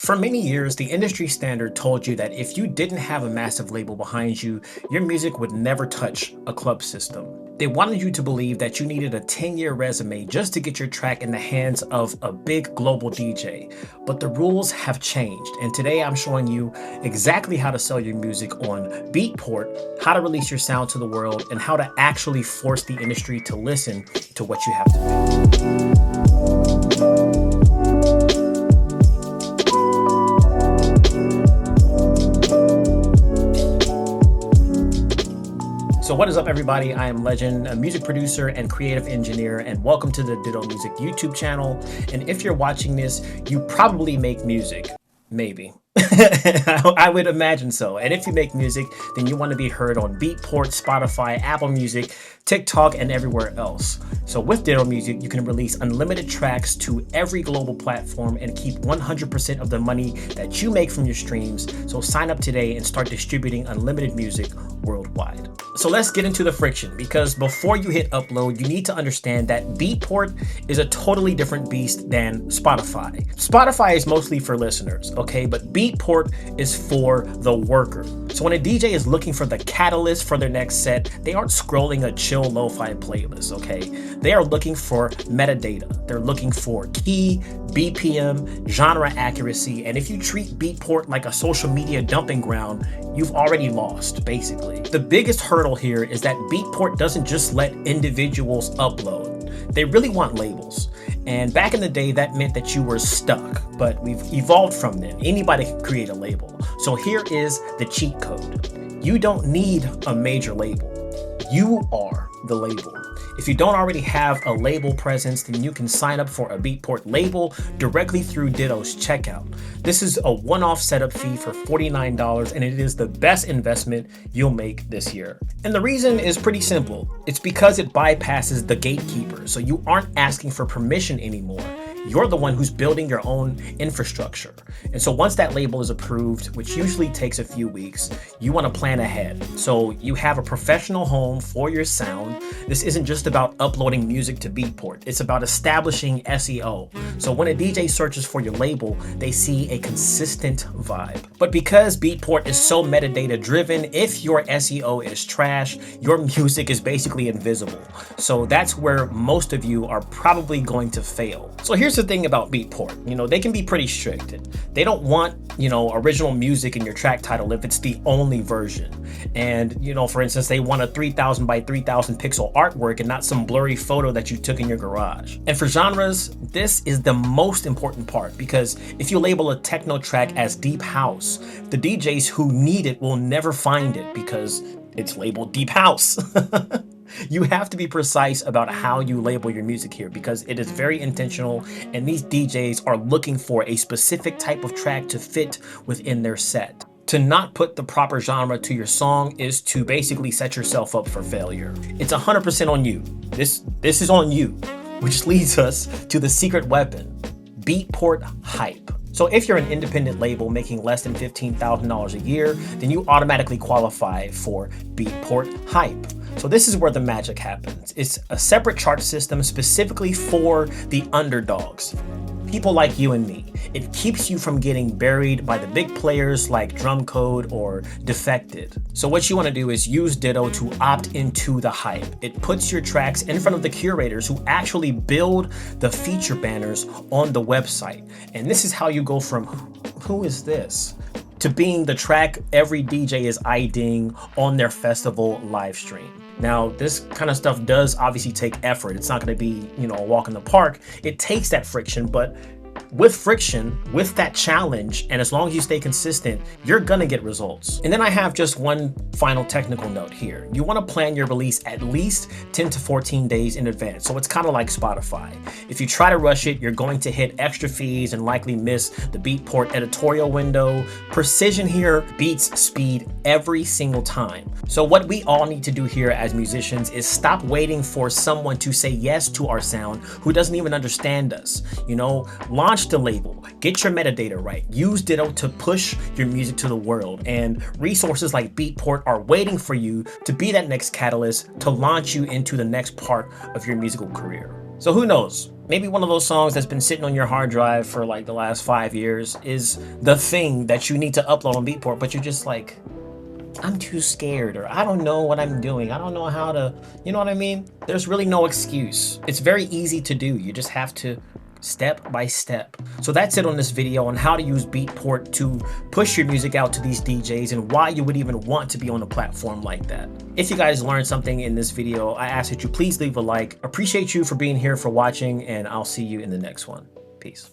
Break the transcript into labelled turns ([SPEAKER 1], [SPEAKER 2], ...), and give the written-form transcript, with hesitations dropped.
[SPEAKER 1] For many years, the industry standard told you that if you didn't have a massive label behind you, your music would never touch a club system. They wanted you to believe that you needed a 10-year resume just to get your track in the hands of a big global DJ. But the rules have changed, and today I'm showing you exactly how to sell your music on Beatport, how to release your sound to the world, and how to actually force the industry to listen to what you have to do. So what is up, everybody? I am Legend, a music producer and creative engineer, and welcome to the Ditto Music YouTube channel. And if you're watching this, you probably make music. Maybe. I would imagine so. And if you make music, then you want to be heard on Beatport, Spotify, Apple Music, TikTok, and everywhere else. So with Ditto Music, you can release unlimited tracks to every global platform and keep 100% of the money that you make from your streams. So sign up today and start distributing unlimited music worldwide. So let's get into the friction, because before you hit upload, you need to understand that Beatport is a totally different beast than Spotify. Spotify is mostly for listeners, okay? But Beatport is for the worker. So when a DJ is looking for the catalyst for their next set, they aren't scrolling a chill lo-fi playlist, okay? They are looking for metadata. They're looking for key, BPM, genre accuracy, and if you treat Beatport like a social media dumping ground, you've already lost, basically. The biggest hurdle here is that Beatport doesn't just let individuals upload. They really want labels. And back in the day, that meant that you were stuck, but we've evolved from then. Anybody can create a label. So here is the cheat code. You don't need a major label. You are the label. If you don't already have a label presence, then you can sign up for a Beatport label directly through Ditto's checkout. This is a one-off setup fee for $49, and it is the best investment you'll make this year. And the reason is pretty simple. It's because it bypasses the gatekeeper, so you aren't asking for permission anymore. You're the one who's building your own infrastructure. And so once that label is approved, which usually takes a few weeks, you want to plan ahead. So you have a professional home for your sound. This isn't just about uploading music to Beatport. It's about establishing SEO. So when a DJ searches for your label, they see a consistent vibe. But because Beatport is so metadata driven, if your SEO is trash, your music is basically invisible. So that's where most of you are probably going to fail. So here's the thing about Beatport. They can be pretty strict. They don't want, original music in your track title if it's the only version. And, for instance, they want a 3000 by 3000 pixel artwork and not some blurry photo that you took in your garage. And for genres, this is the most important part, because if you label a techno track as deep house, the DJs who need it will never find it because it's labeled deep house. You have to be precise about how you label your music here, because it is very intentional, and these DJs are looking for a specific type of track to fit within their set. To not put the proper genre to your song is to basically set yourself up for failure. It's 100% on you. This is on you, which leads us to the secret weapon, Beatport Hype. So if you're an independent label making less than $15,000 a year, then you automatically qualify for Beatport Hype. So this is where the magic happens. It's a separate chart system specifically for the underdogs, people like you and me. It keeps you from getting buried by the big players like Drumcode or Defected. So what you want to do is use Ditto to opt into the hype. It puts your tracks in front of the curators who actually build the feature banners on the website. And this is how you go from who is this to being the track every DJ is IDing on their festival live stream. Now, this kind of stuff does obviously take effort. It's not going to be, a walk in the park. It takes that friction, but with friction, with that challenge, and as long as you stay consistent, you're gonna get results. And then I have just one final technical note here. You wanna plan your release at least 10 to 14 days in advance. So it's kind of like Spotify. If you try to rush it, you're going to hit extra fees and likely miss the Beatport editorial window. Precision here beats speed every single time. So what we all need to do here as musicians is stop waiting for someone to say yes to our sound who doesn't even understand us. Launch the label, get your metadata right, use Ditto to push your music to the world, and resources like Beatport are waiting for you to be that next catalyst to launch you into the next part of your musical career. So who knows? maybe one of those songs that's been sitting on your hard drive for like the last 5 years is the thing that you need to upload on Beatport, but you're just like, I'm too scared, or I don't know what I'm doing. I don't know how to, you know what I mean? There's really no excuse. It's very easy to do. You just have to step by step. So that's it on this video on how to use Beatport to push your music out to these DJs and why you would even want to be on a platform like that. If you guys learned something in this video, I ask that you please leave a like. Appreciate you for being here, for watching, and I'll see you in the next one. Peace.